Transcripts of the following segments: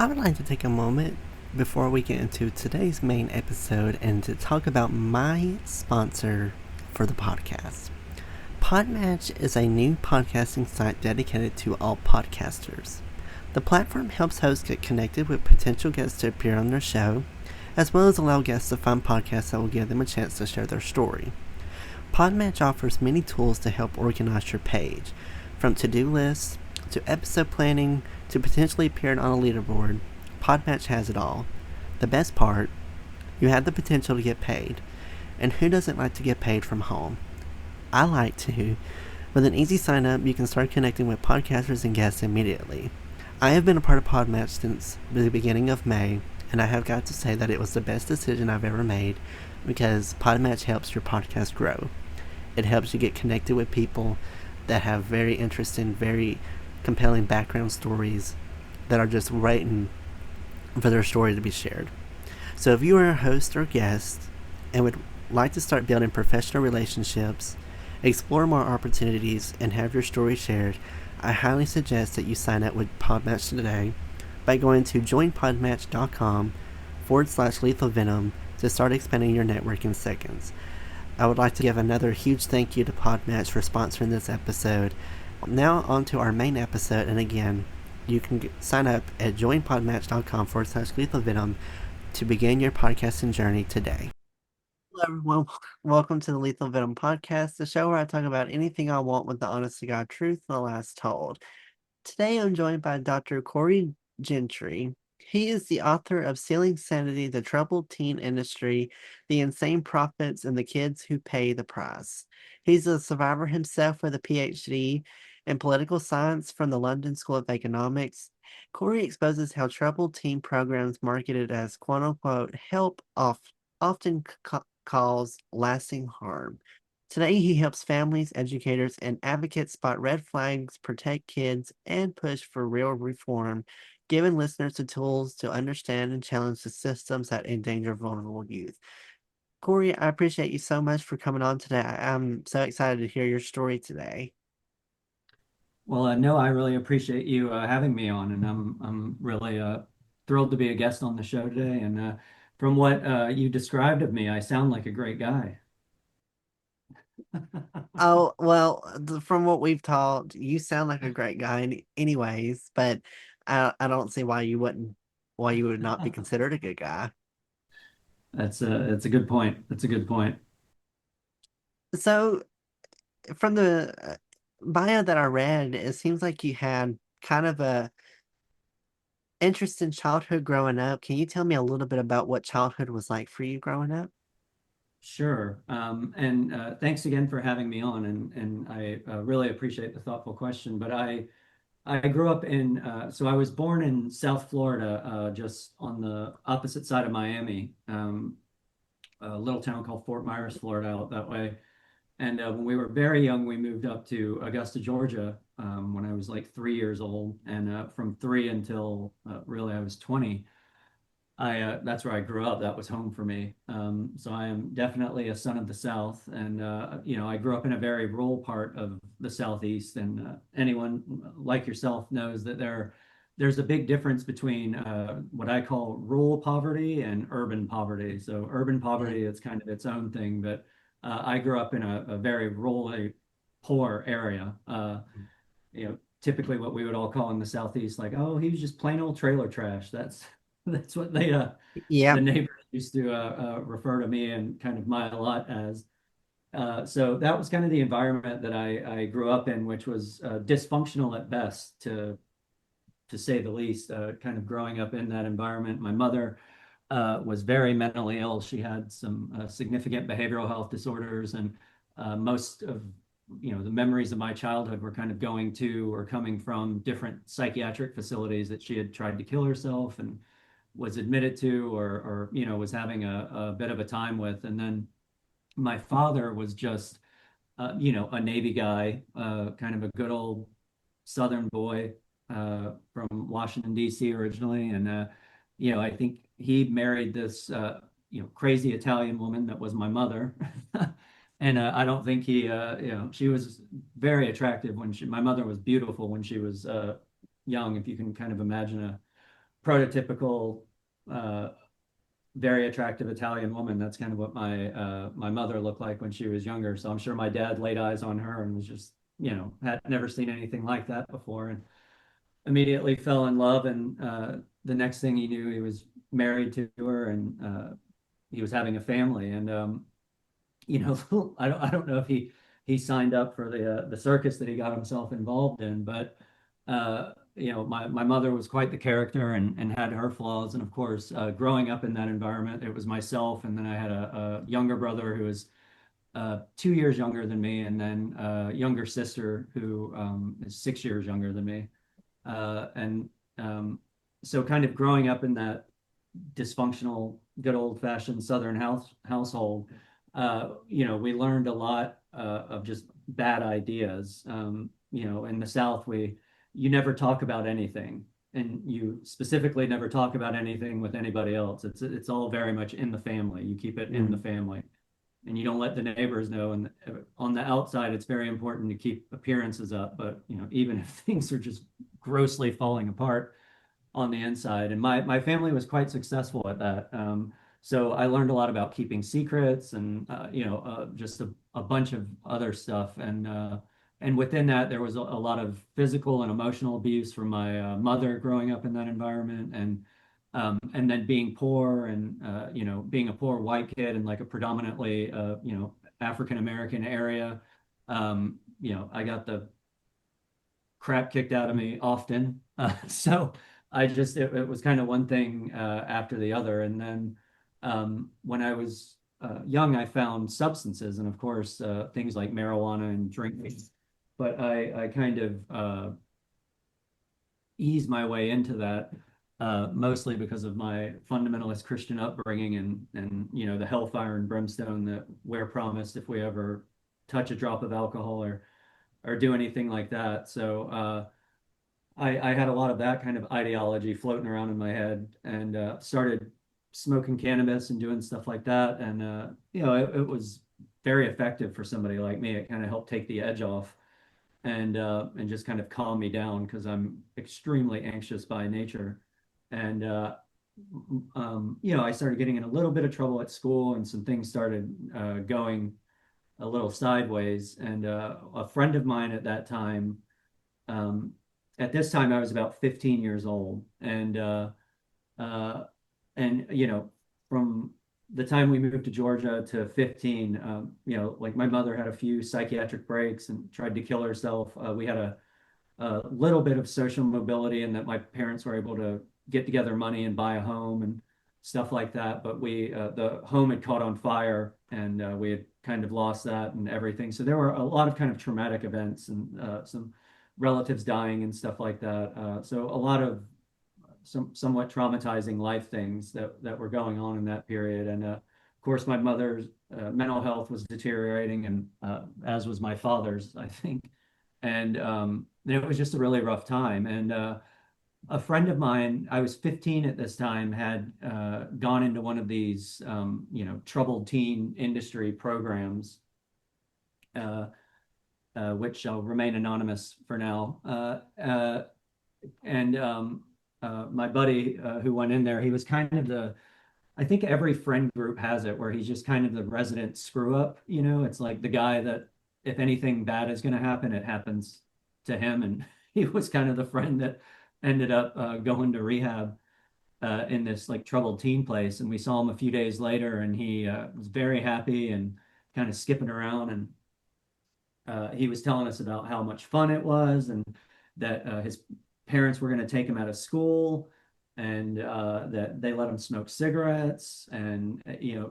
I would like to take a moment before we get into today's main episode and to talk about my sponsor for the podcast. Podmatch is a new podcasting site dedicated to all podcasters. The platform helps hosts get connected with potential guests to appear on their show, as well as allow guests to find podcasts that will give them a chance to share their story. Podmatch offers many tools to help organize your page, from to-do lists to episode planning to potentially appearing on a leaderboard. Podmatch has it all. The best part, you have the potential to get paid. And who doesn't like to get paid from home? I like to. With an easy sign up, you can start connecting with podcasters and guests immediately. I have been a part of Podmatch since the beginning of May, and I have got to say that it was the best decision I've ever made because Podmatch helps your podcast grow. It helps you get connected with people that have very interesting, very compelling background stories that are just waiting for their story to be shared. So if you are a host or guest and would like to start building professional relationships, explore more opportunities, and have your story shared, I highly suggest that you sign up with Podmatch today by going to joinpodmatch.com/lethal venom to start expanding your network in seconds. I would like to give another huge thank you to Podmatch for sponsoring this episode. Now on to our main episode, and again, you can sign up at joinpodmatch.com/lethal venom to begin your podcasting journey today. Hello, everyone. Welcome to the Lethal Venom Podcast, the show where I talk about anything I want with the honest to God truth and the last told. Today I'm joined by Dr. Corey Gentry. He is the author of Selling Sanity, The Troubled Teen Industry, The Insane Profits, and the Kids Who Pay the Price. He's a survivor himself with a PhD in political science from the London School of Economics. Corey exposes how troubled teen programs marketed as quote-unquote help often cause lasting harm. Today, he helps families, educators, and advocates spot red flags, protect kids, and push for real reform, giving listeners the tools to understand and challenge the systems that endanger vulnerable youth. Corey, I appreciate you so much for coming on today. I'm so excited to hear your story today. Well, no, I really appreciate you having me on, and I'm really thrilled to be a guest on the show today. And from what you described of me, I sound like a great guy. Oh, well, from what we've talked, you sound like a great guy anyways, but I don't see why you would not be considered a good guy. That's a good point. That's a good point. So, from the bio that I read, it seems like you had kind of a interesting childhood growing up. Can you tell me a little bit about what childhood was like for you growing up? Sure. And thanks again for having me on, and I really appreciate the thoughtful question. But I grew up in so I was born in South Florida, just on the opposite side of Miami, a little town called Fort Myers, Florida, out that way. And when we were very young, we moved up to Augusta, Georgia, when I was like 3 years old. And from three until really I was 20, that's where I grew up. That was home for me. So I am definitely a son of the South. And, I grew up in a very rural part of the Southeast. And anyone like yourself knows that there's a big difference between what I call rural poverty and urban poverty. So urban Mm. poverty is kind of its own thing, but I grew up in a very rural, poor area. Typically what we would all call in the Southeast, like, oh, he was just plain old trailer trash. That's that's what Yeah. the neighbors used to refer to me and kind of my lot as. So that was kind of the environment that I grew up in, which was dysfunctional at best, to say the least. Kind of growing up in that environment. My mother was very mentally ill. She had some significant behavioral health disorders, and most of the memories of my childhood were kind of going to or coming from different psychiatric facilities that she had tried to kill herself and was admitted to, or was having a bit of a time with. And then my father was just a Navy guy, kind of a good old Southern boy from Washington, D.C. originally. And, I think he married this, crazy Italian woman that was my mother. And I don't think she was very attractive my mother was beautiful when she was young, if you can kind of imagine prototypical, uh, very attractive Italian woman. That's kind of what my mother looked like when she was younger. So I'm sure my dad laid eyes on her and was just, had never seen anything like that before, and immediately fell in love. And the next thing he knew, he was married to her, and he was having a family. And I don't know if he signed up for the circus that he got himself involved in, but my mother was quite the character, and had her flaws. And of course, growing up in that environment, it was myself, and then I had a younger brother who was 2 years younger than me, and then a younger sister who is 6 years younger than me. And so kind of growing up in that dysfunctional, good old-fashioned Southern household, we learned a lot of just bad ideas. In the South, you never talk about anything, and you specifically never talk about anything with anybody else. It's all very much in the family. You keep it in the Mm. family, and you don't let the neighbors know. And on the outside, it's very important to keep appearances up. But even if things are just grossly falling apart on the inside. And my family was quite successful at that. So I learned a lot about keeping secrets, and just a bunch of other stuff. And within that, there was a lot of physical and emotional abuse from my mother growing up in that environment, and then being poor, and being a poor white kid in like a predominantly African American area. I got the crap kicked out of me often. So it was kind of one thing after the other. And then when I was young, I found substances, and of course, things like marijuana and drinking. But I kind of eased my way into that. Mostly because of my fundamentalist Christian upbringing, and the hellfire and brimstone that we're promised if we ever touch a drop of alcohol or do anything like that. So I had a lot of that kind of ideology floating around in my head, and started smoking cannabis and doing stuff like that. And it was very effective for somebody like me. It kind of helped take the edge off, and just kind of calm me down, because I'm extremely anxious by nature. And I started getting in a little bit of trouble at school, and some things started going a little sideways. And a friend of mine at that time, um, at this time, I was about 15 years old, uh, and from the time we moved to Georgia to 15, like my mother had a few psychiatric breaks and tried to kill herself. We had a little bit of social mobility, and that my parents were able to get together money and buy a home and stuff like that. But the home had caught on fire, and we had kind of lost that and everything. So there were a lot of kind of traumatic events, and some relatives dying and stuff like that. So a lot of somewhat traumatizing life things that were going on in that period. And of course, my mother's mental health was deteriorating, and as was my father's, I think. And it was just a really rough time. And a friend of mine, I was 15 at this time, had gone into one of these, troubled teen industry programs, uh, which shall remain anonymous for now. And My buddy who went in there, he was kind of I think every friend group has it, where he's just kind of the resident screw up. It's like the guy that if anything bad is going to happen, it happens to him. And he was kind of the friend that ended up going to rehab in this like troubled teen place. And we saw him a few days later, and he was very happy and kind of skipping around. And he was telling us about how much fun it was, and that his parents were going to take him out of school, and that they let him smoke cigarettes, and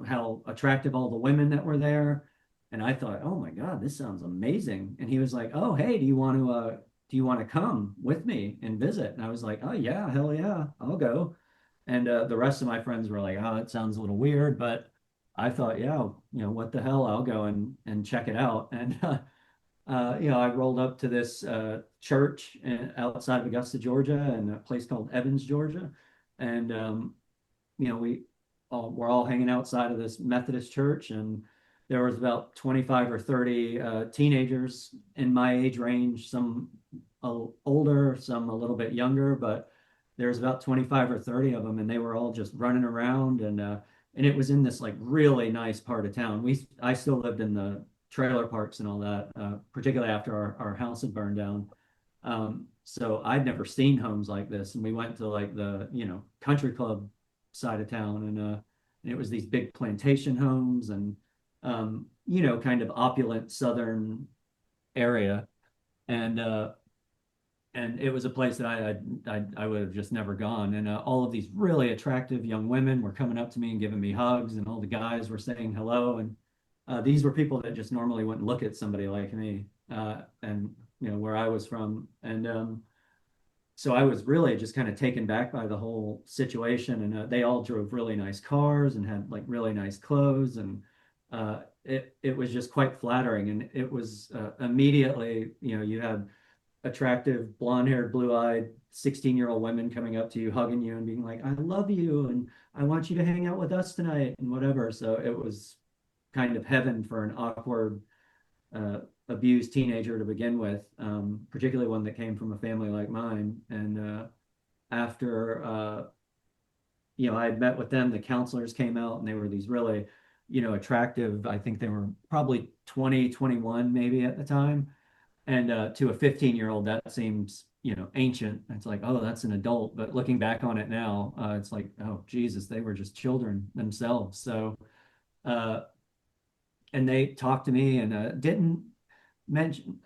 how attractive all the women that were there. And I thought, oh my God, this sounds amazing. And he was like, oh, hey, do you want to come with me and visit? And I was like, oh yeah, hell yeah, I'll go. And the rest of my friends were like, oh, it sounds a little weird, but I thought, yeah, what the hell, I'll go and check it out. And I rolled up to this church outside of Augusta, Georgia, and a place called Evans, Georgia. And we're all hanging outside of this Methodist church, and there was about 25 or 30 teenagers in my age range, some older, some a little bit younger. But there was about 25 or 30 of them, and they were all just running around, and it was in this like really nice part of town. I still lived in the trailer parks and all that, particularly after our house had burned down. So I'd never seen homes like this, and we went to like the country club side of town, and it was these big plantation homes and kind of opulent southern area, and it was a place that I would have just never gone. And all of these really attractive young women were coming up to me and giving me hugs, and all the guys were saying hello. And these were people that just normally wouldn't look at somebody like me, and where I was from. And so I was really just kind of taken back by the whole situation. And they all drove really nice cars and had like really nice clothes, and it was just quite flattering. And it was immediately, you had attractive, blonde-haired, blue-eyed 16-year-old women coming up to you, hugging you, and being like, "I love you, and I want you to hang out with us tonight," and whatever. So it was kind of heaven for an awkward, abused teenager to begin with, particularly one that came from a family like mine. And after I had met with them, the counselors came out, and they were these really, attractive. I think they were probably 20, 21 maybe at the time. And to a 15-year-old, that seems, ancient. It's like, oh, that's an adult. But looking back on it now, it's like, oh, Jesus, they were just children themselves. So, uh, and they talked to me and didn't mention,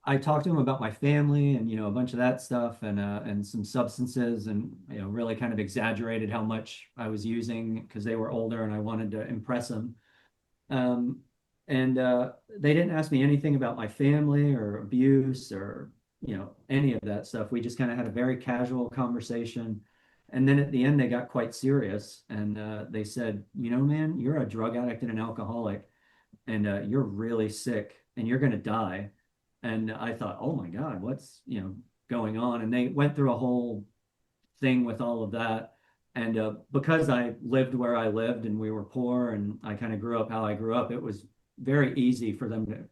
I talked to them about my family and, a bunch of that stuff and some substances and, really kind of exaggerated how much I was using because they were older and I wanted to impress them. Um, and they didn't ask me anything about my family or abuse or any of that stuff. We just kind of had a very casual conversation, and then at the end they got quite serious, and they said, man, you're a drug addict and an alcoholic, and you're really sick and you're going to die. And I thought, oh my God, what's going on? And they went through a whole thing with all of that. And because I lived where I lived and we were poor and I kind of grew up how I grew up, it was very easy for them to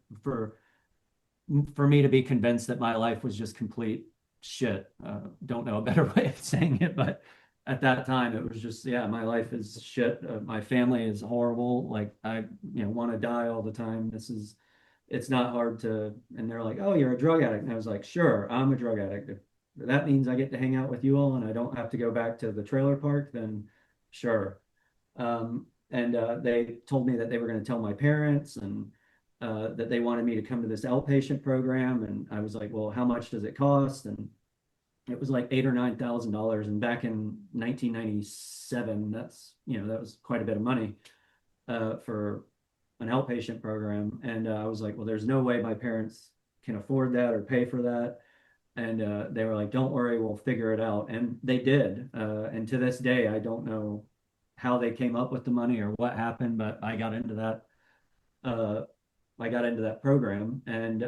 for me to be convinced that my life was just complete shit. Don't know a better way of saying it, but at that time it was just, yeah, my life is shit. My family is horrible. Like I, want to die all the time. It's not hard to, and they're like, oh, you're a drug addict. And I was like, sure, I'm a drug addict. If that means I get to hang out with you all and I don't have to go back to the trailer park, then sure. And they told me that they were going to tell my parents and that they wanted me to come to this outpatient program. And I was like, well, how much does it cost? And it was like $8,000 or $9,000. And back in 1997, that was quite a bit of money for an outpatient program. And I was like, well, there's no way my parents can afford that or pay for that. And they were like, don't worry, we'll figure it out. And they did. And to this day, I don't know how they came up with the money or what happened, but I got into that. I got into that program, and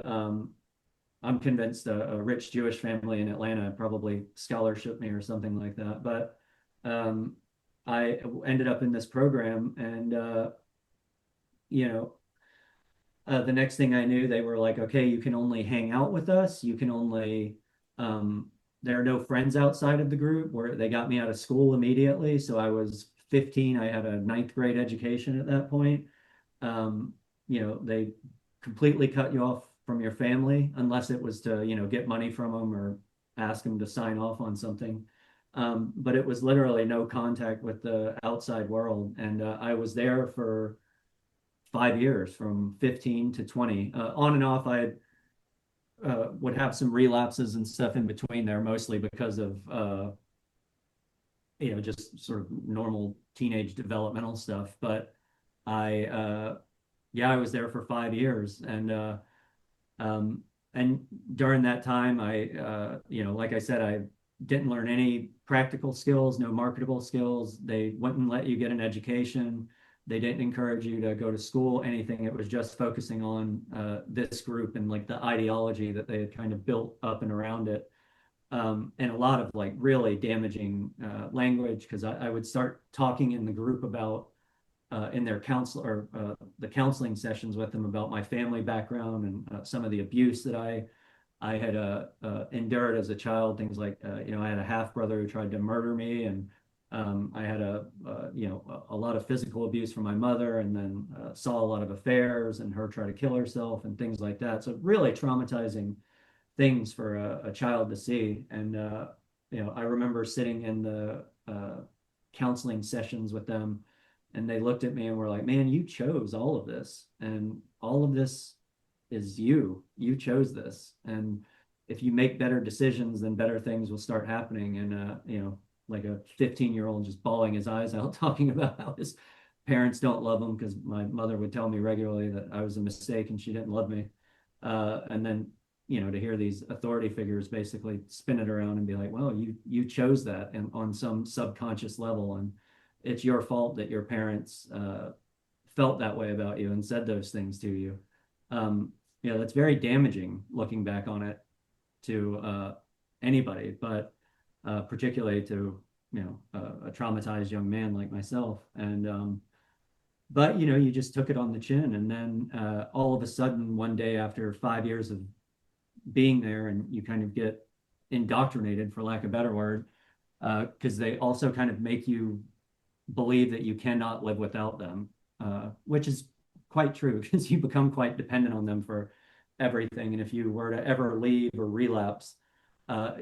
I'm convinced a rich Jewish family in Atlanta probably scholarship me or something like that. But I ended up in this program, and you know, the next thing I knew, they were like, okay, you can only hang out with us. You can only, there are no friends outside of the group. Where they got me out of school immediately. So I was 15. I had a ninth grade education at that point. They completely cut you off from your family unless it was to, get money from them or ask them to sign off on something. But it was literally no contact with the outside world. And I was there for 5 years from 15 to 20. On and off, I would have some relapses and stuff in between there, mostly because of, just sort of normal teenage developmental stuff. But yeah, I was there for 5 years. Um, and during that time, like I said, I didn't learn any practical skills, no marketable skills. They wouldn't let you get an education. They didn't encourage you to go to school, anything. It was just focusing on this group and like the ideology that they had kind of built up and around it. And a lot of like really damaging language, because I would start talking in the group about in their counsel or the counseling sessions with them about my family background and some of the abuse that I I had endured as a child things like I had a half brother who tried to murder me, and I had a lot of physical abuse from my mother, and then saw a lot of affairs and her try to kill herself and things like that. So really traumatizing things for a child to see. And I remember sitting in the counseling sessions with them, and they looked at me and were like, "Man, you chose all of this, and all of this is you. You chose this, and if you make better decisions, then better things will start happening." And like a 15-year-old just bawling his eyes out, talking about how his parents don't love him because my mother would tell me regularly that I was a mistake and she didn't love me. And then to hear these authority figures basically spin it around and be like, well, you chose that and on some subconscious level, and it's your fault that your parents felt that way about you and said those things to you. That's very damaging looking back on it to anybody, but particularly to a traumatized young man like myself. And but you just took it on the chin, and then all of a sudden, one day after 5 years of being there, and you kind of get indoctrinated, for lack of a better word, because they also kind of make you believe that you cannot live without them, which is quite true because you become quite dependent on them for everything. And if you were to ever leave or relapse,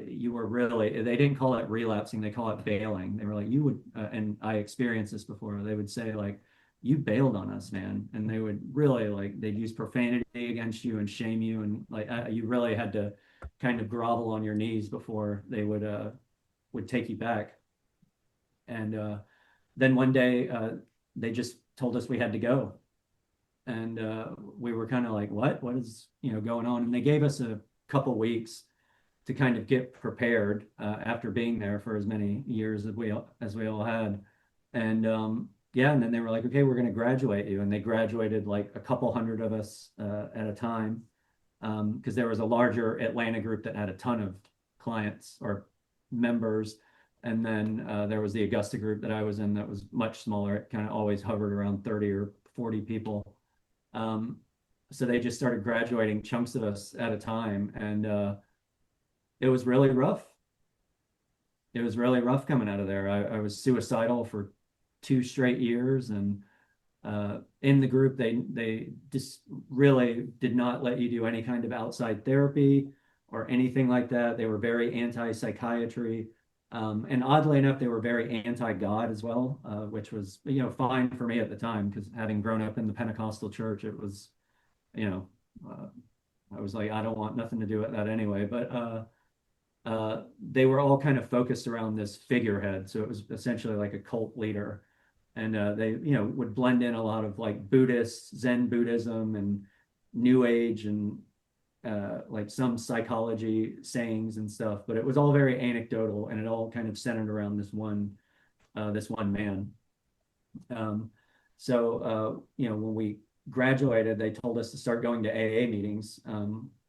you were really, they didn't call it relapsing, they call it bailing. They were like, you would, and I experienced this before, they would say, like, you bailed on us, man. And they would really, like, they'd use profanity against you and shame you. And like, you really had to kind of grovel on your knees before they would take you back. And then one day, they just told us we had to go. And we were kind of like, what is, going on? And they gave us a couple weeks to kind of get prepared after being there for as many years as we all had. And yeah, and then they were like, okay, we're going to graduate you. And they graduated like a couple hundred of us at a time, because there was a larger Atlanta group that had a ton of clients or members. And then there was the Augusta group that I was in that was much smaller. It kind of always hovered around 30 or 40 people. Um, so they just started graduating chunks of us at a time. And it was really rough. It was really rough coming out of there. I was suicidal for 2 straight years, and in the group, they just really did not let you do any kind of outside therapy or anything like that. They were very anti-psychiatry, and oddly enough, they were very anti-God as well, which was fine for me at the time because having grown up in the Pentecostal church, it was you know uh, I was like, I don't want nothing to do with that anyway. But they were all kind of focused around this figurehead. So it was essentially like a cult leader. And they, would blend in a lot of like Buddhist, Zen Buddhism and New Age and like some psychology sayings and stuff. But it was all very anecdotal, and it all kind of centered around this one man. Um, so when we graduated, they told us to start going to AA meetings,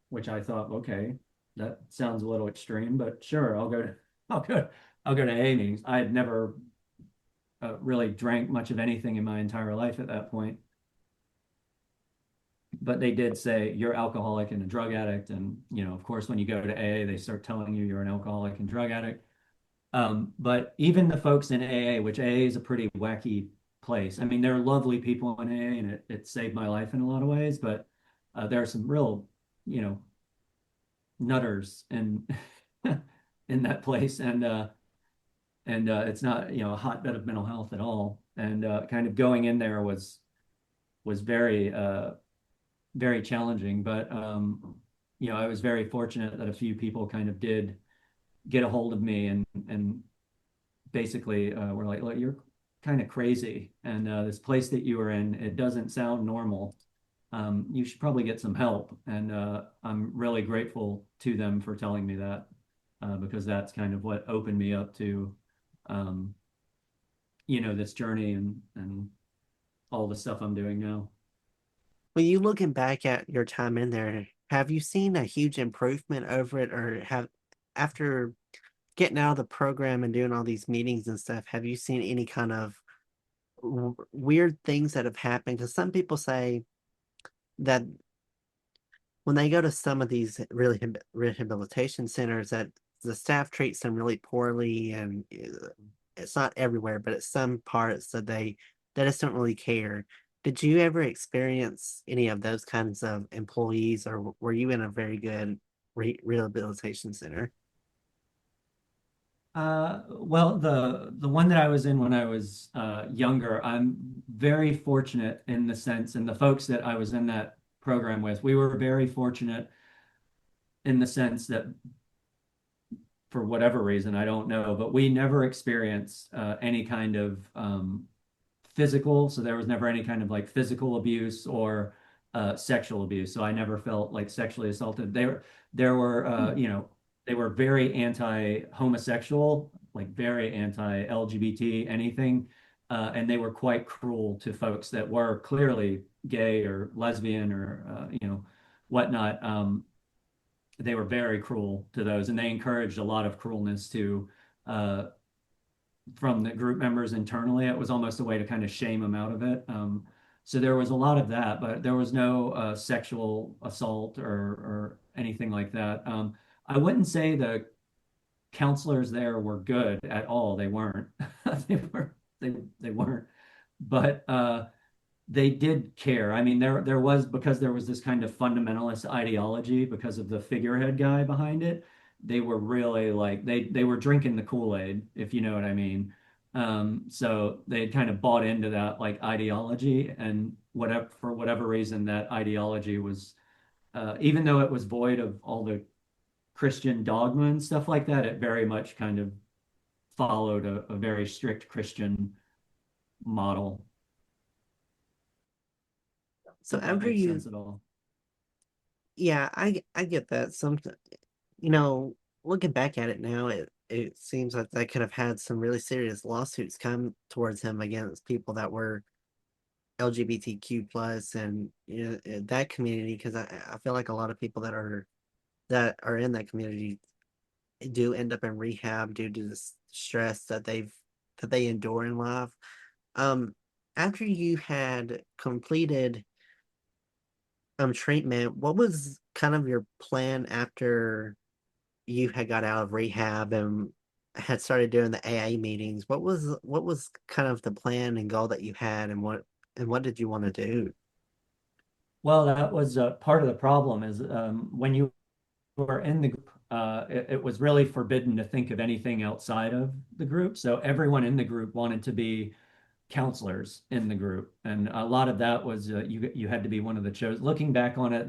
which I thought, okay, that sounds a little extreme, but sure, I'll go, I'll go to AA meetings. I had never really drank much of anything in my entire life at that point, but they did say you're alcoholic and a drug addict, and of course, when you go to AA, they start telling you you're an alcoholic and drug addict. But even the folks in AA, which AA is a pretty wacky place. I mean, there are lovely people in AA, and it saved my life in a lot of ways, but there are some real, you know, nutters in that place, and it's not a hotbed of mental health at all. And kind of going in there was very very challenging, but I was very fortunate that a few people kind of did get a hold of me and basically were like, look, you're kind of crazy, and this place that you are in, it doesn't sound normal. You should probably get some help. And I'm really grateful to them for telling me that, because that's kind of what opened me up to, um, this journey and all the stuff I'm doing now. When you looking back at your time in there, have you seen a huge improvement over it, or have after getting out of the program and doing all these meetings and stuff, have you seen any kind of weird things that have happened? Because some people say that when they go to some of these rehabilitation centers, that the staff treats them really poorly, and it's not everywhere, but at some parts that they just don't really care. Did you ever experience any of those kinds of employees, or were you in a very good rehabilitation center? Well, the one that I was in when I was younger, I'm very fortunate in the sense, and the folks that I was in that program with, we were very fortunate in the sense that for whatever reason, I don't know, but we never experienced any kind of physical. So there was never any kind of like physical abuse or sexual abuse. So I never felt like sexually assaulted. There were, they were very anti-homosexual, like very anti-LGBT, anything. And they were quite cruel to folks that were clearly gay or lesbian or, whatnot. They were very cruel to those, and they encouraged a lot of cruelness to uh, from the group members internally. It was almost a way to kind of shame them out of it. So there was a lot of that, but there was no sexual assault or anything like that. I wouldn't say the counselors there were good at all. They weren't. they were they weren't. But they did care. I mean, there was because there was this kind of fundamentalist ideology because of the figurehead guy behind it. They were really like they were drinking the Kool-Aid, if you know what I mean. So they had kind of bought into that like ideology, and whatever for whatever reason that ideology was, even though it was void of all the Christian dogma and stuff like that, it very much kind of followed a very strict Christian model, So if that after makes you, sense at all. yeah, I get that. Some, you know, looking back at it now, it seems like they could have had some really serious lawsuits come towards him against people that were LGBTQ plus, and that community, because I feel like a lot of people that are in that community do end up in rehab due to the stress that they endure in life. Um, After you had completed treatment, what was kind of your plan after you had got out of rehab and had started doing the AA meetings? What was kind of the plan and goal that you had, and what did you want to do? Well, that was part of the problem is when you were in the group, it was really forbidden to think of anything outside of the group. So everyone in the group wanted to be counselors in the group, and a lot of that was you had to be one of the chosen. Looking back on it,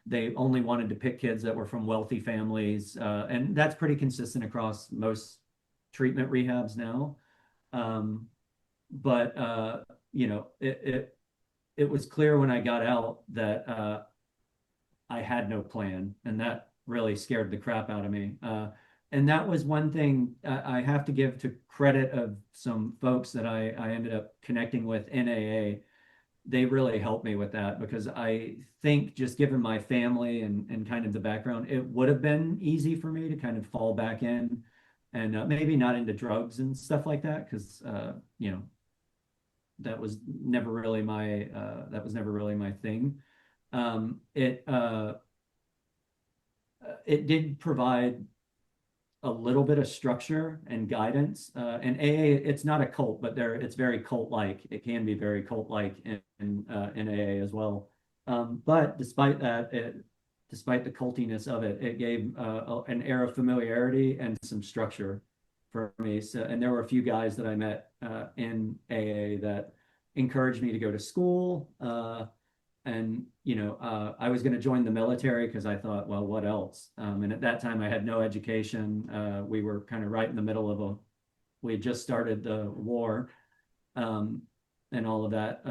they only wanted to pick kids that were from wealthy families, and that's pretty consistent across most treatment rehabs now. Um, but it was clear when I got out that I had no plan, and that really scared the crap out of me. And that was one thing I have to give to credit of some folks that I ended up connecting with in AA. They really helped me with that because I think just given my family and kind of the background, it would have been easy for me to kind of fall back in and maybe not into drugs and stuff like that because that was never really my thing. It did provide a little bit of structure and guidance. And AA, it's not a cult, but it's very cult-like. It can be very cult-like in AA as well. But despite the cultiness of it, it gave an air of familiarity and some structure for me. So, and there were a few guys that I met in AA that encouraged me to go to school. And I was going to join the military because I thought, well, what else? And at that time, I had no education. We were kind of right in the middle of we had just started the war um, and all of that.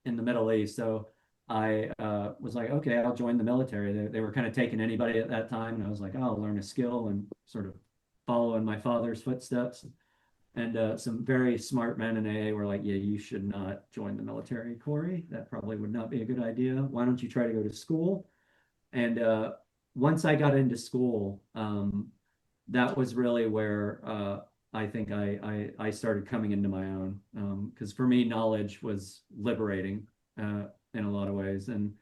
In the Middle East, so I was like, okay, I'll join the military. They were kind of taking anybody at that time, and I was like, oh, I'll learn a skill and sort of follow in my father's footsteps. And some very smart men in AA were like, yeah, you should not join the military, Corey. That probably would not be a good idea. Why don't you try to go to school? And once I got into school, that was really where I think I started coming into my own. Because for me, knowledge was liberating. in a lot of ways. And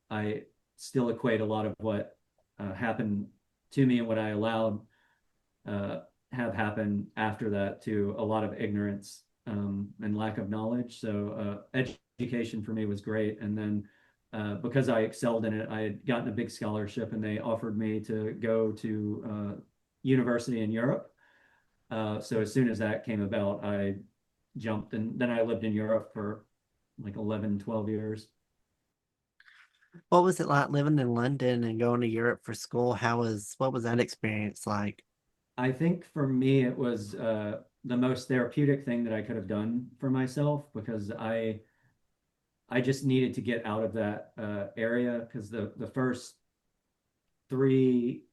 I still equate a lot of what happened to me and what I allowed uh, have happened after that to a lot of ignorance and lack of knowledge. So education for me was great. And then because I excelled in it, I had gotten a big scholarship and they offered me to go to university in Europe. So as soon as that came about, I jumped and then I lived in Europe for like 11, 12 years. What was it like living in London and going to Europe for school? What was that experience like? I think for me, it was the most therapeutic thing that I could have done for myself because I just needed to get out of that area because the first three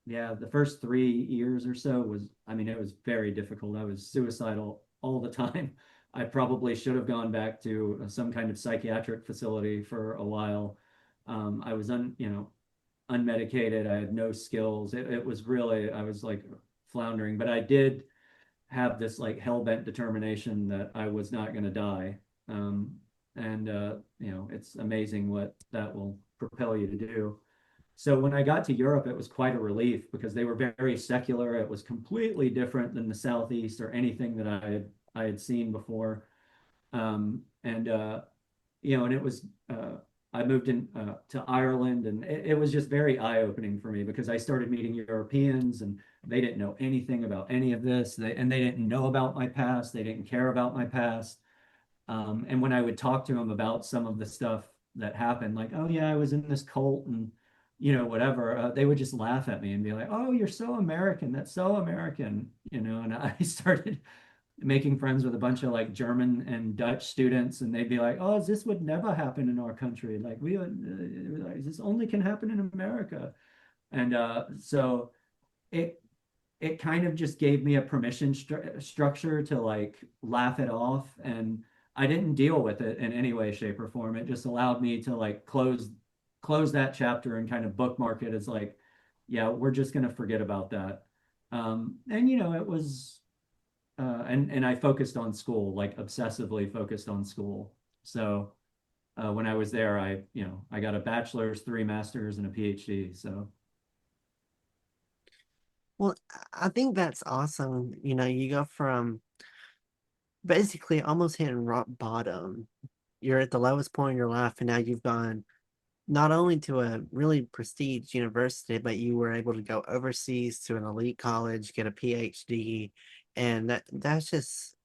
the first 3 years or so was, I mean, it was very difficult. I was suicidal all the time. I probably should have gone back to some kind of psychiatric facility for a while. I was unmedicated. I had no skills. It was really, I was like floundering, but I did have this like hell-bent determination that I was not going to die. And it's amazing what that will propel you to do. So when I got to Europe, it was quite a relief because they were very secular. It was completely different than the Southeast or anything that I had seen before. And and it was I moved in to Ireland, and it was just very eye-opening for me because I started meeting Europeans, and they didn't know anything about any of this. They didn't know about my past. They didn't care about my past. And when I would talk to them about some of the stuff that happened, like, oh yeah, I was in this cult and whatever, they would just laugh at me and be like, oh, you're so American. That's so American, And I started making friends with a bunch of like German and Dutch students, and they'd be like, oh, this would never happen in our country. Like we would, this only can happen in America. And so it it kind of just gave me a permission structure to like laugh it off, and I didn't deal with it in any way, shape, or form. It just allowed me to like close that chapter and kind of bookmark it as like, yeah, we're just going to forget about that. And it was and I focused on school, like obsessively focused on school. So when I was there, I got a bachelor's, three masters, and a PhD. So Well, I think that's awesome. You go from basically almost hitting rock bottom. You're at the lowest point in your life, and now you've gone not only to a really prestige university, but you were able to go overseas to an elite college, get a PhD, and that's just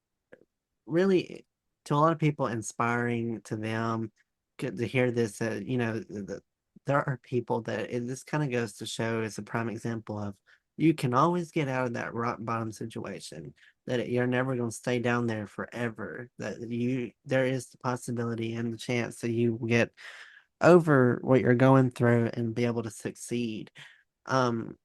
really to a lot of people inspiring to them to hear this. There are people this kind of goes to show as a prime example of you can always get out of that rock bottom situation. That you're never going to stay down there forever. That there is the possibility and the chance that you will get over what you're going through and be able to succeed. Um,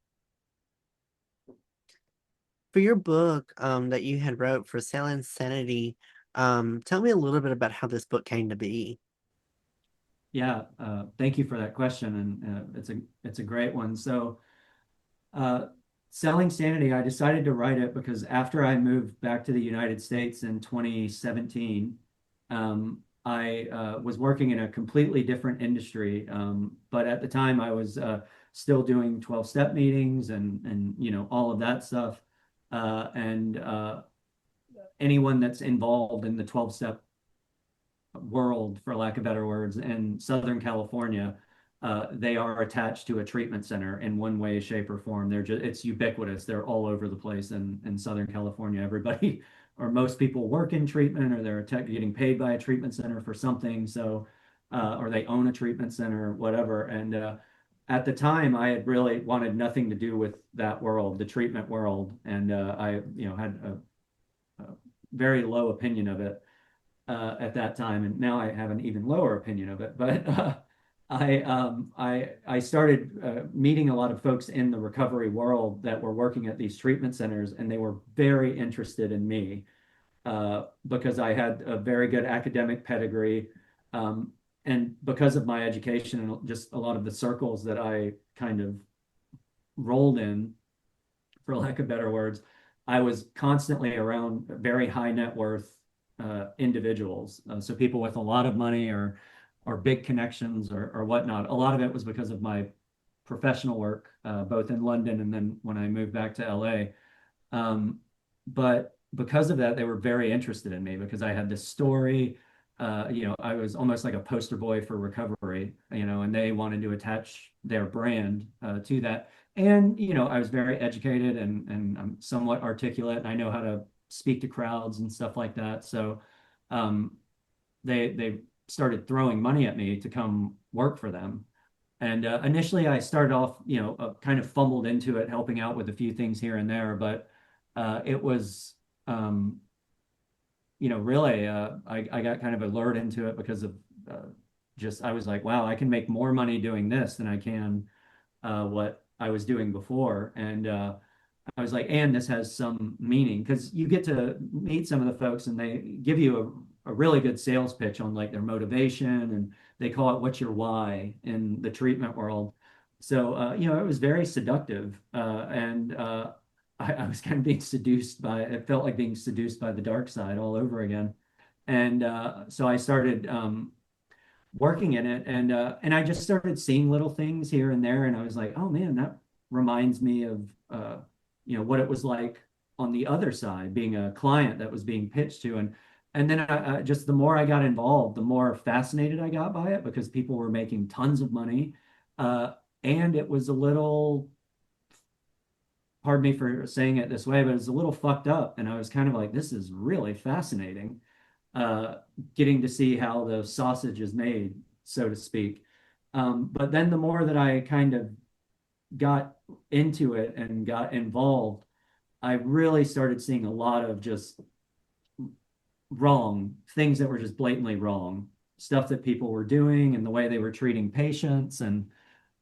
for your book that you had wrote for Selling Sanity, tell me a little bit about how this book came to be. yeah, thank you for that question, and it's a great one. So uh, Selling Sanity, I decided to write it because after I moved back to the United States in 2017, I was working in a completely different industry. But at the time, I was still doing 12-step meetings and all of that stuff. And anyone that's involved in the 12-step world, for lack of better words, in Southern California, they are attached to a treatment center in one way, shape, or form. It's ubiquitous. They're all over the place in Southern California. Everybody or most people work in treatment, or they're getting paid by a treatment center for something. So, or they own a treatment center, whatever. And at the time, I had really wanted nothing to do with that world, the treatment world, and I, had a very low opinion of it at that time, and now I have an even lower opinion of it. But I started meeting a lot of folks in the recovery world that were working at these treatment centers, and they were very interested in me because I had a very good academic pedigree, and because of my education and just a lot of the circles that I kind of rolled in, for lack of better words, I was constantly around very high net worth individuals. So people with a lot of money or big connections or whatnot. A lot of it was because of my professional work, both in London and then when I moved back to LA. But because of that, they were very interested in me because I had this story. I was almost like a poster boy for recovery, and they wanted to attach their brand to that. And, I was very educated and I'm somewhat articulate and I know how to speak to crowds and stuff like that. So um, they started throwing money at me to come work for them. And initially, I started off, kind of fumbled into it, helping out with a few things here and there. But it was, um, really, I got kind of allured into it because of I was like, wow, I can make more money doing this than I can what I was doing before. And I was like, and this has some meaning because you get to meet some of the folks and they give you a really good sales pitch on like their motivation and they call it what's your why in the treatment world. So, it was very seductive. I was kind of being seduced by, it felt like being seduced by the dark side all over again. And so I started working in it and I just started seeing little things here and there and I was like, oh man, that reminds me of what it was like on the other side being a client that was being pitched to and then just the more I got involved the more fascinated I got by it because people were making tons of money uh, and it was a little, pardon me for saying it this way, but it was a little fucked up and I was kind of like, this is really fascinating, uh, getting to see how the sausage is made, so to speak. But then the more that I kind of got into it and got involved, I really started seeing a lot of just wrong things that were just blatantly wrong, stuff that people were doing and the way they were treating patients and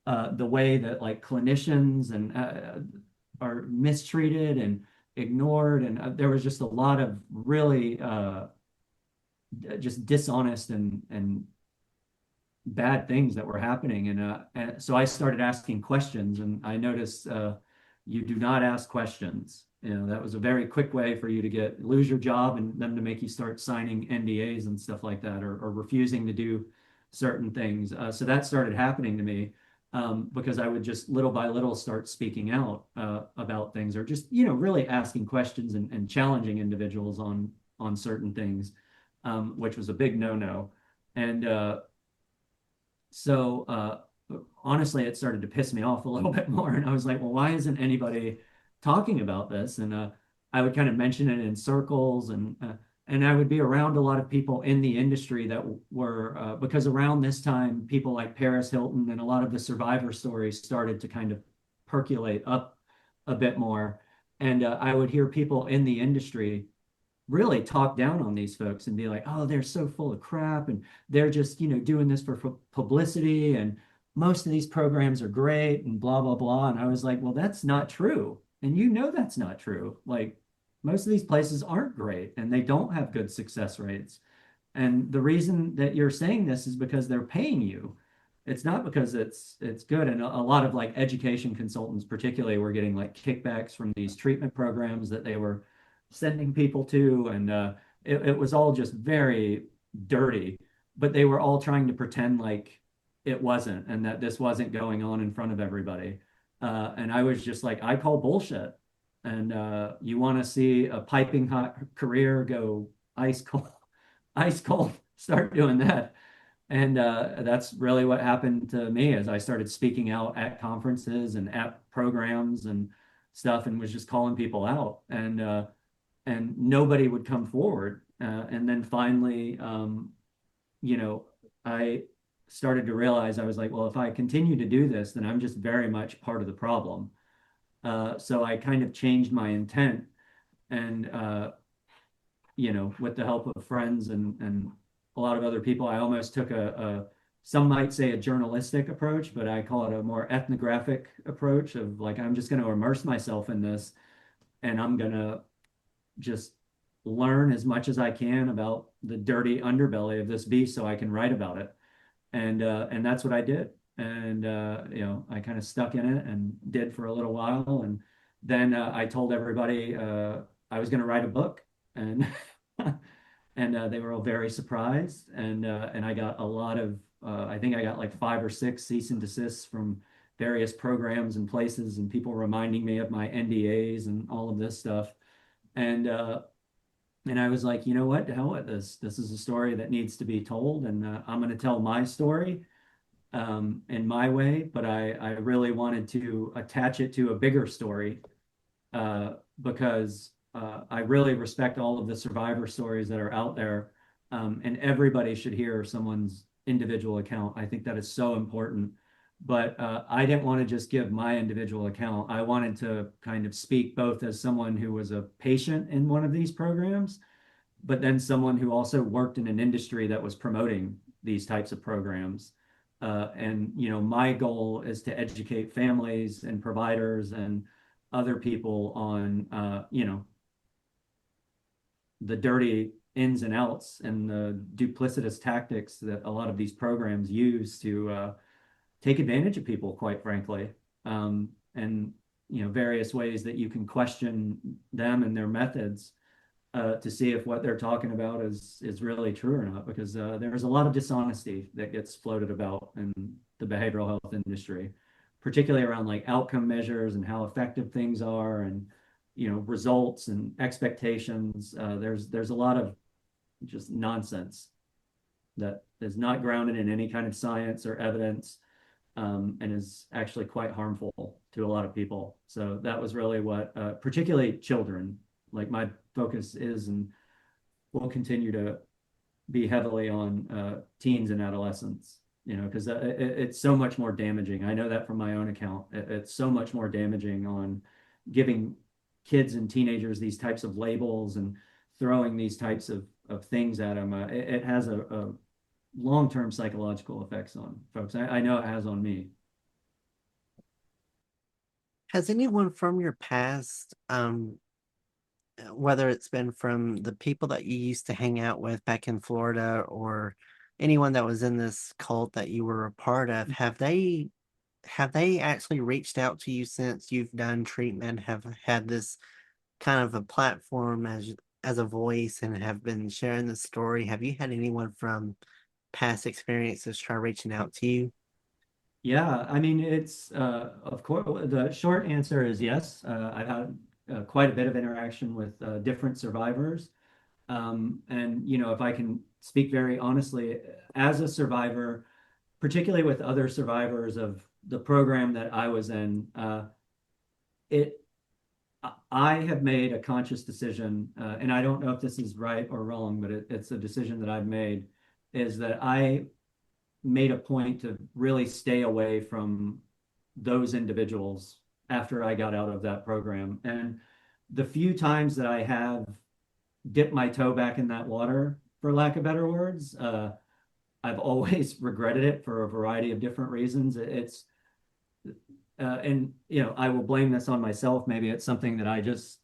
the way that like clinicians and are mistreated and ignored. And there was just a lot of really just dishonest and bad things that were happening. And so I started asking questions, and I noticed you do not ask questions. That was a very quick way for you to lose your job and them to make you start signing NDAs and stuff like that, or refusing to do certain things. So that started happening to me because I would just little by little start speaking out about things, or just really asking questions and challenging individuals on certain things, which was a big no-no. And so honestly, it started to piss me off a little bit more. And I was like, well, why isn't anybody talking about this? And I would kind of mention it in circles and I would be around a lot of people in the industry that were, because around this time, people like Paris Hilton and a lot of the survivor stories started to kind of percolate up a bit more. And I would hear people in the industry really talk down on these folks and be like, oh, they're so full of crap and they're just, doing this for publicity and most of these programs are great and blah, blah, blah. And I was like, well, that's not true. And that's not true. Like most of these places aren't great and they don't have good success rates. And the reason that you're saying this is because they're paying you. It's not because it's good. And a lot of like education consultants, particularly, were getting like kickbacks from these treatment programs that they were sending people to, and it was all just very dirty. But they were all trying to pretend like it wasn't, and that this wasn't going on in front of everybody. And I was just like, I call bullshit. And you want to see a piping hot career go ice cold, ice cold, start doing that. And that's really what happened to me as I started speaking out at conferences and at programs and stuff, and was just calling people out. And nobody would come forward. And then finally, you know, I started to realize I was like, well, if I continue to do this, then I'm just very much part of the problem. So I kind of changed my intent and with the help of friends and a lot of other people, I almost took some might say a journalistic approach, but I call it a more ethnographic approach of like, I'm just going to immerse myself in this and I'm going to just learn as much as I can about the dirty underbelly of this beast so I can write about it. And that's what I did. And I kind of stuck in it and did for a little while. And then I told everybody I was going to write a book. And and they were all very surprised. And I got a lot of I think I got like 5 or 6 cease and desists from various programs and places, and people reminding me of my NDAs and all of this stuff. And and I was like, you know what, the hell with this. This is a story that needs to be told, and I'm going to tell my story in my way. But I really wanted to attach it to a bigger story because I really respect all of the survivor stories that are out there, and everybody should hear someone's individual account. I think that is so important. But I didn't want to just give my individual account. I wanted to kind of speak both as someone who was a patient in one of these programs, but then someone who also worked in an industry that was promoting these types of programs. And my goal is to educate families and providers and other people on the dirty ins and outs and the duplicitous tactics that a lot of these programs use to take advantage of people, quite frankly. And various ways that you can question them and their methods to see if what they're talking about is really true or not, because there's a lot of dishonesty that gets floated about in the behavioral health industry, particularly around like outcome measures and how effective things are, and results and expectations. There's a lot of just nonsense that is not grounded in any kind of science or evidence, and is actually quite harmful to a lot of people. So that was really what, particularly children, like my focus is and will continue to be heavily on teens and adolescents, because it's so much more damaging. I know that from my own account. It's so much more damaging on giving kids and teenagers these types of labels and throwing these types of things at them. It has a long-term psychological effects on folks. I know it has on me. Has anyone from your past, whether it's been from the people that you used to hang out with back in Florida or anyone that was in this cult that you were a part of, have they actually reached out to you since you've done treatment, have had this kind of a platform as a voice and have been sharing the story? Have you had anyone from past experiences try reaching out to you? Yeah, I mean, it's of course the short answer is yes. I've had quite a bit of interaction with different survivors. And if I can speak very honestly, as a survivor, particularly with other survivors of the program that I was in, it I have made a conscious decision, and I don't know if this is right or wrong, but it's a decision that I've made, is that I made a point to really stay away from those individuals after I got out of that program. And the few times that I have dipped my toe back in that water, for lack of better words, I've always regretted it for a variety of different reasons. And I will blame this on myself. Maybe it's something that I just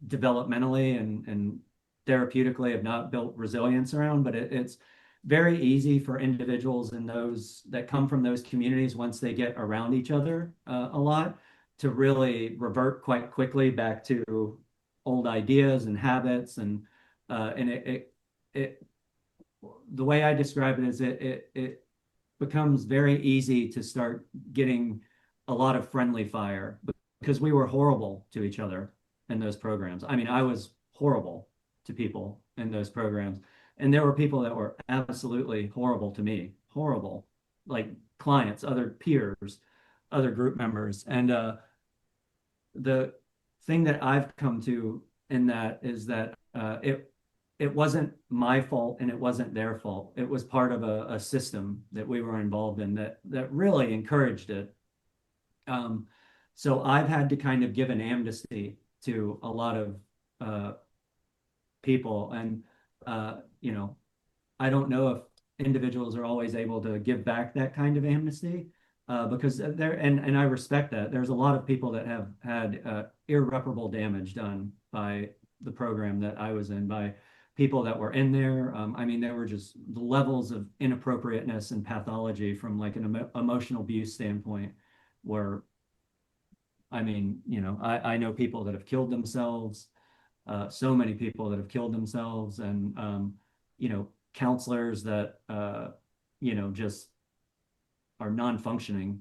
developmentally and therapeutically have not built resilience around, but it's very easy for individuals and those that come from those communities, once they get around each other a lot, to really revert quite quickly back to old ideas and habits. And it the way I describe it is it becomes very easy to start getting a lot of friendly fire, because we were horrible to each other in those programs. I mean, I was horrible to people in those programs. And there were people that were absolutely horrible to me, horrible, like clients, other peers, other group members. And the thing that I've come to in that is that it wasn't my fault and it wasn't their fault. It was part of a system that we were involved in that really encouraged it. Um, so I've had to kind of give an amnesty to a lot of uh, people, and I don't know if individuals are always able to give back that kind of amnesty, because there, and I respect that. There's a lot of people that have had irreparable damage done by the program that I was in, by people that were in there. I mean, there were just the levels of inappropriateness and pathology from like an emotional abuse standpoint, where I mean, I know people that have killed themselves. so many people that have killed themselves, and counselors that just are non-functioning,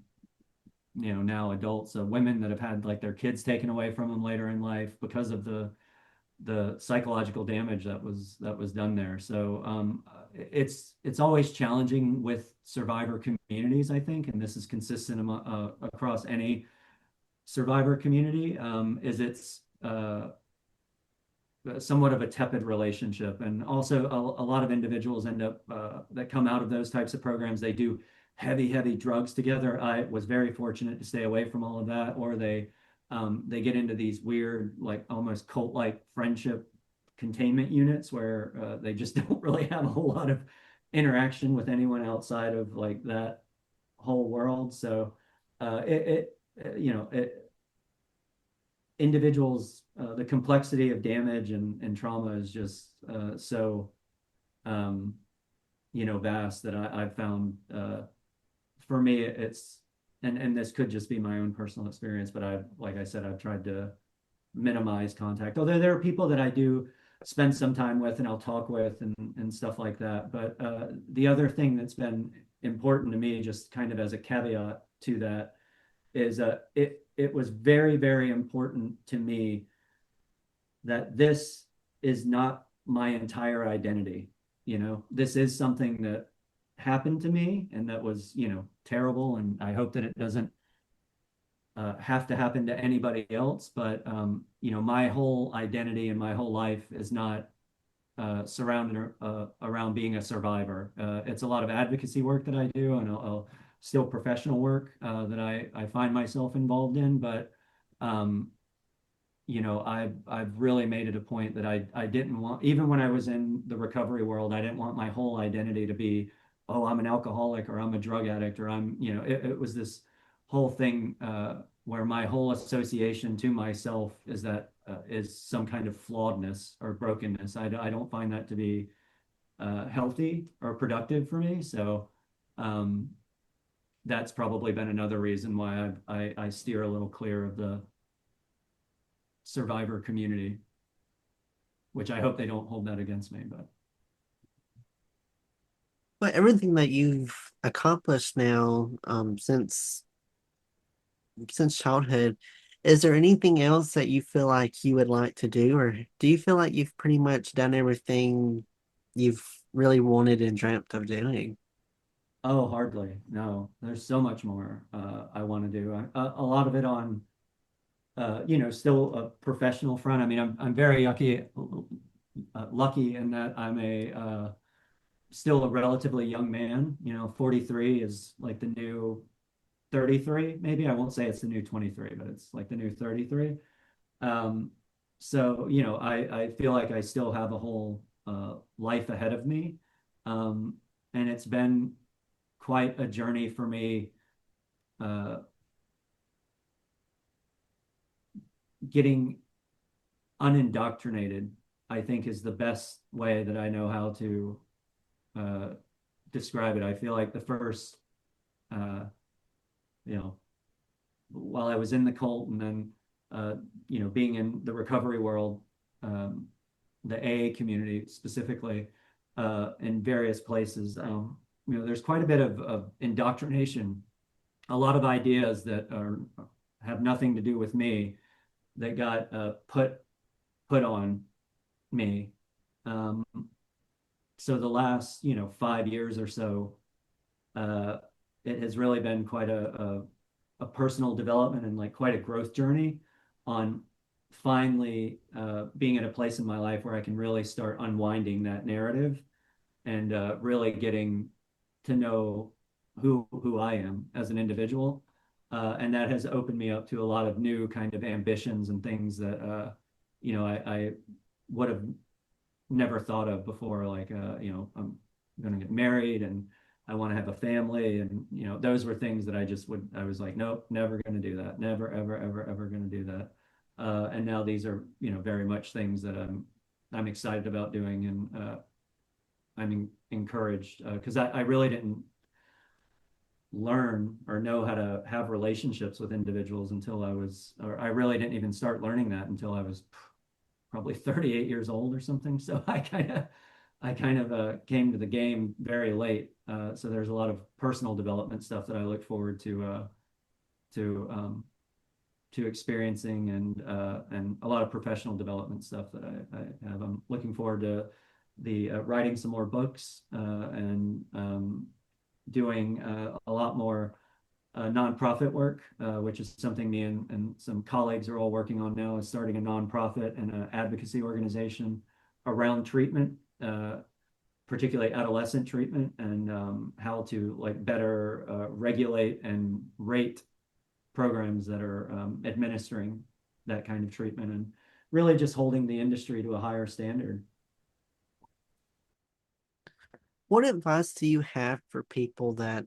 now adults, women that have had like their kids taken away from them later in life because of the psychological damage that was done there. So it's always challenging with survivor communities, I think, and this is consistent across any survivor community. Is it's somewhat of a tepid relationship, and also a lot of individuals end up that come out of those types of programs. They do heavy drugs together. I was very fortunate to stay away from all of that, or they get into these weird, like almost cult-like friendship containment units where they just don't really have a whole lot of interaction with anyone outside of like that whole world. So individuals, the complexity of damage and trauma is just so vast that I've found, for me it's, and this could just be my own personal experience, but like I said, I've tried to minimize contact. Although there are people that I do spend some time with and I'll talk with and stuff like that. But the other thing that's been important to me, just kind of as a caveat to that, is it was very important to me that this is not my entire identity. This is something that happened to me and that was, terrible. And I hope that it doesn't have to happen to anybody else. But, my whole identity and my whole life is not surrounded around being a survivor. It's a lot of advocacy work that I do, and I'll still professional work that I find myself involved in. But I've really made it a point that I didn't want, even when I was in the recovery world, I didn't want my whole identity to be, oh, I'm an alcoholic or I'm a drug addict or it was this whole thing where my whole association to myself is that is some kind of flawedness or brokenness. I don't find that to be healthy or productive for me. So that's probably been another reason why I steer a little clear of the survivor community, which I hope they don't hold that against me. But everything that you've accomplished now, since childhood, is there anything else that you feel like you would like to do, or do you feel like you've pretty much done everything you've really wanted and dreamt of doing? Oh, hardly. No, there's so much more I want to do. A lot of it on, still a professional front. I mean, I'm very lucky in that I'm still a relatively young man. 43 is like the new 33, maybe. I won't say it's the new 23, but it's like the new 33. Um, so, I feel like I still have a whole life ahead of me. And it's been quite a journey for me, uh, getting unindoctrinated, I think is the best way that I know how to uh, describe it. I feel like the first, uh, you know, while I was in the cult and then, being in the recovery world, um, the AA community specifically, in various places, there's quite a bit of indoctrination, a lot of ideas that have nothing to do with me that got put on me. Um, so the last, 5 years or so, uh, it has really been quite a personal development and like quite a growth journey on finally being at a place in my life where I can really start unwinding that narrative and really getting to know who I am as an individual. And that has opened me up to a lot of new kind of ambitions and things that I would have never thought of before. Like I'm going to get married and I want to have a family, and those were things that I was like, nope, never going to do that, never ever going to do that. And now these are very much things that I'm excited about doing, and I'm encouraged because I really didn't learn or know how to have relationships with individuals until I really didn't even start learning that until I was probably 38 years old or something. So I kind of came to the game very late. So there's a lot of personal development stuff that I look forward to to experiencing, and a lot of professional development stuff that I have. I'm looking forward to the writing some more books, and doing a lot more nonprofit work, which is something me and some colleagues are all working on now, is starting a nonprofit and an advocacy organization around treatment, particularly adolescent treatment, and how to like better regulate and rate programs that are administering that kind of treatment, and really just holding the industry to a higher standard. What advice do you have for people that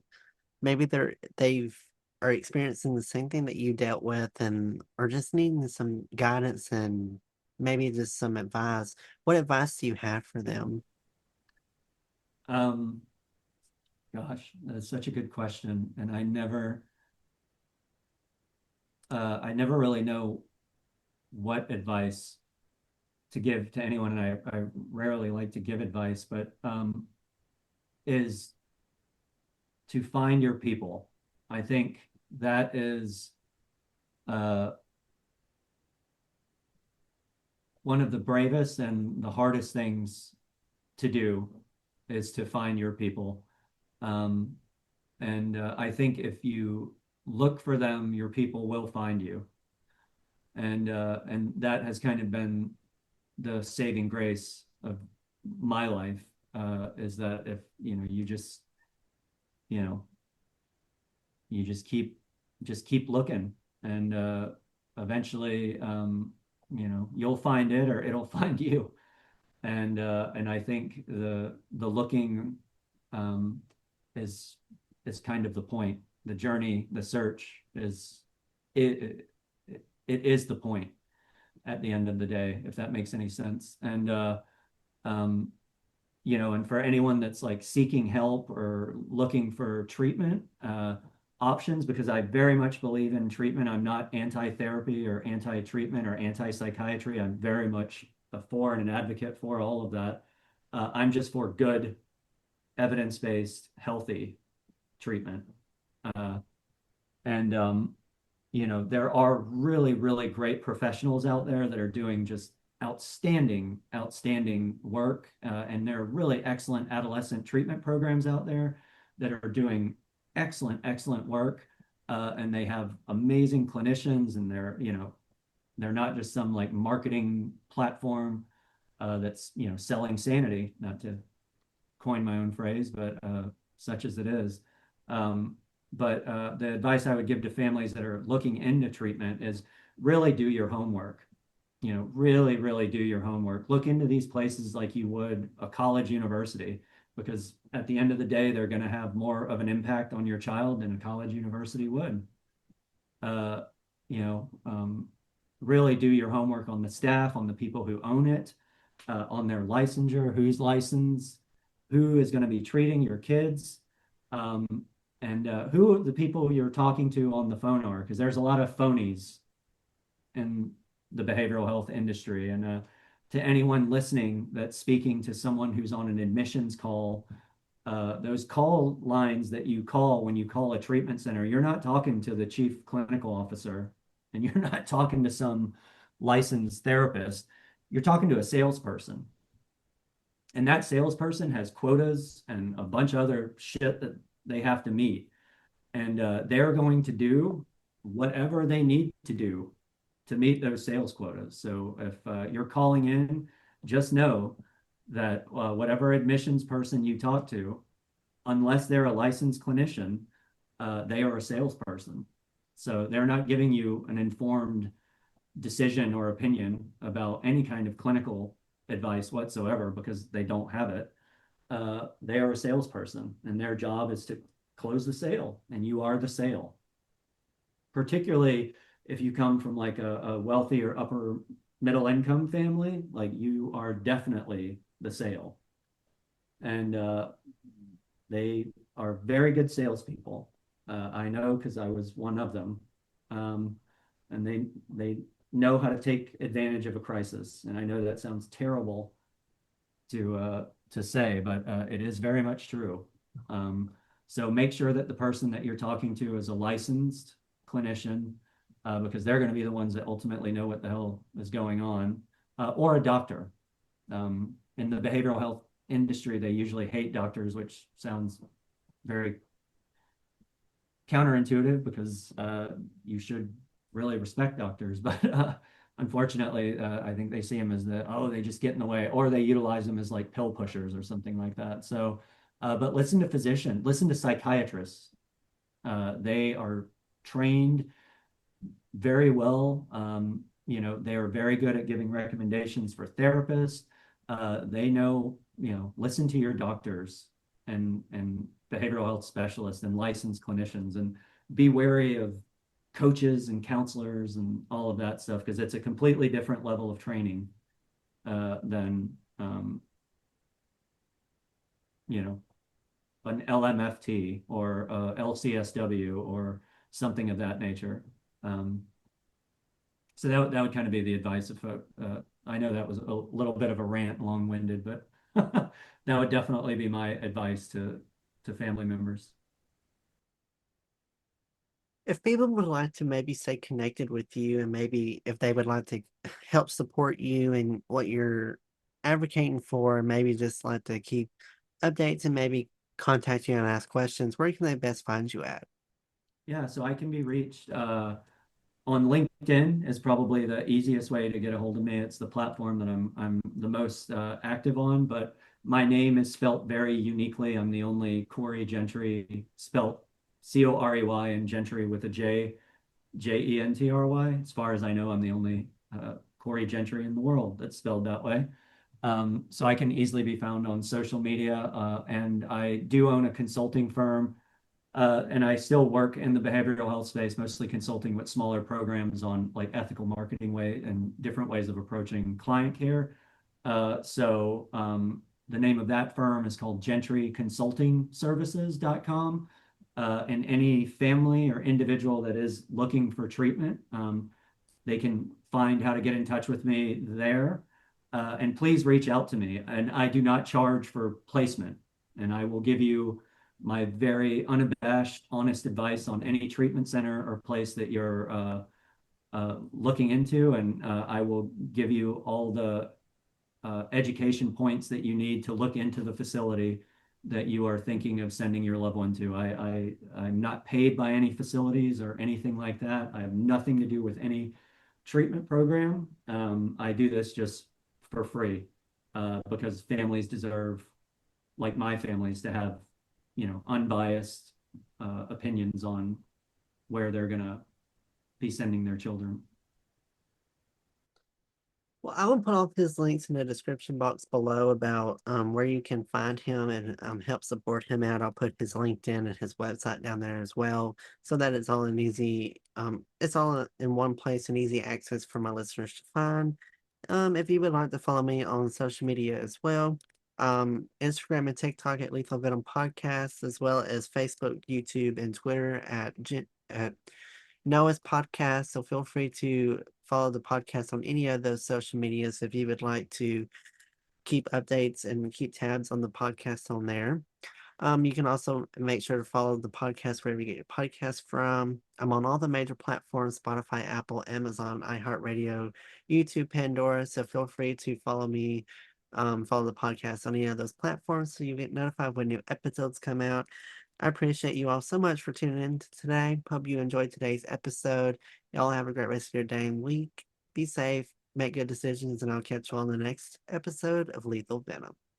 maybe they've are experiencing the same thing that you dealt with and are just needing some guidance and maybe just some advice? What advice do you have for them? Um, Gosh, that's such a good question, and I never really know what advice to give to anyone, and I rarely like to give advice, but is to find your people. I think that is uh, one of the bravest and the hardest things to do, is to find your people. Um, and I think if you look for them, your people will find you. And that has kind of been the saving grace of my life, is that if you know you just keep looking, and eventually, you'll find it, or it'll find you. And I think the looking, um, is is kind of the point. The journey, the search is it it is the point at the end of the day, if that makes any sense. Um, and for anyone that's like seeking help or looking for treatment options, because I very much believe in treatment. I'm not anti-therapy or anti-treatment or anti-psychiatry. I'm very much for and an advocate for all of that. I'm just for good, evidence-based, healthy treatment. Uh, and there are really, really great professionals out there that are doing just outstanding, outstanding work. And there are really excellent adolescent treatment programs out there that are doing excellent, excellent work. And they have amazing clinicians, and they're not just some like marketing platform that's, selling sanity, not to coin my own phrase, but such as it is. Um, but the advice I would give to families that are looking into treatment is really do your homework. Really, really do your homework. Look into these places like you would a college university, because at the end of the day, they're going to have more of an impact on your child than a college university would. Uh, you know, um, really do your homework on the staff, on the people who own it, on their licensure, who's licensed, who is going to be treating your kids, um, and who the people you're talking to on the phone are, because there's a lot of phonies in the behavioral health industry. And to anyone listening that's speaking to someone who's on an admissions call, those call lines that you call when you call a treatment center, you're not talking to the chief clinical officer, and you're not talking to some licensed therapist. You're talking to a salesperson. And that salesperson has quotas and a bunch of other shit that they have to meet. And they're going to do whatever they need to do to meet those sales quotas. So if you're calling in, just know that whatever admissions person you talk to, unless they're a licensed clinician, they are a salesperson. So they're not giving you an informed decision or opinion about any kind of clinical advice whatsoever, because they don't have it. They are a salesperson, and their job is to close the sale, and you are the sale. Particularly if you come from like a wealthy or upper middle income family, like you are definitely the sale. And they are very good salespeople. I know because I was one of them. And know how to take advantage of a crisis. And I know that sounds terrible to say, but it is very much true. Um, so make sure that the person that you're talking to is a licensed clinician, because they're going to be the ones that ultimately know what the hell is going on, or a doctor. In the behavioral health industry, they usually hate doctors, which sounds very counterintuitive because you should really respect doctors. But unfortunately, I think they see them as they just get in the way, or they utilize them as like pill pushers or something like that. So, but listen to physicians, listen to psychiatrists. They are trained very well. They are very good at giving recommendations for therapists. They know, listen to your doctors and behavioral health specialists and licensed clinicians, and be wary of coaches and counselors and all of that stuff because it's a completely different level of training than you know an LMFT or LCSW or something of that nature. Um, So that would kind of be the advice of I know that was a little bit of a rant, long-winded, but that would definitely be my advice to family members. If people would like to maybe stay connected with you and maybe if they would like to help support you and what you're advocating for, maybe just like to keep updates and maybe contact you and ask questions, where can they best find you at? Yeah, so I can be reached on LinkedIn is probably the easiest way to get a hold of me. It's the platform that I'm the most active on, but my name is spelt very uniquely. I'm the only Corey Gentry spelt Corey and Gentry with a Jentry. As far as I know, I'm the only Corey Gentry in the world that's spelled that way. So I can easily be found on social media, and I do own a consulting firm, and I still work in the behavioral health space, mostly consulting with smaller programs on like ethical marketing way and different ways of approaching client care. The name of that firm is called gentryconsultingservices.com. And any family or individual that is looking for treatment, they can find how to get in touch with me there. And please reach out to me. And I do not charge for placement. And I will give you my very unabashed, honest advice on any treatment center or place that you're looking into. And I will give you all the education points that you need to look into the facility that you are thinking of sending your loved one to. I'm not paid by any facilities or anything like that. I have nothing to do with any treatment program. I do this just for free because families deserve, like my families, to have, unbiased opinions on where they're going to be sending their children. Well, I will put all of his links in the description box below about where you can find him and help support him out. I'll put his LinkedIn and his website down there as well, so that it's all in one place and easy access for my listeners to find. If you would like to follow me on social media as well, Instagram and TikTok at Lethal Venom Podcast, as well as Facebook, YouTube, and Twitter at Noah's Podcast. So feel free to follow the podcast on any of those social medias if you would like to keep updates and keep tabs on the podcast on there. You can also make sure to follow the podcast wherever you get your podcast from. I'm on all the major platforms: Spotify, Apple, Amazon, iHeartRadio, YouTube, Pandora. So feel free to follow me, follow the podcast on any of those platforms so you get notified when new episodes come out. I appreciate you all so much for tuning in today. Hope you enjoyed today's episode. Y'all have a great rest of your day and week. Be safe, make good decisions, and I'll catch you on the next episode of Lethal Venom.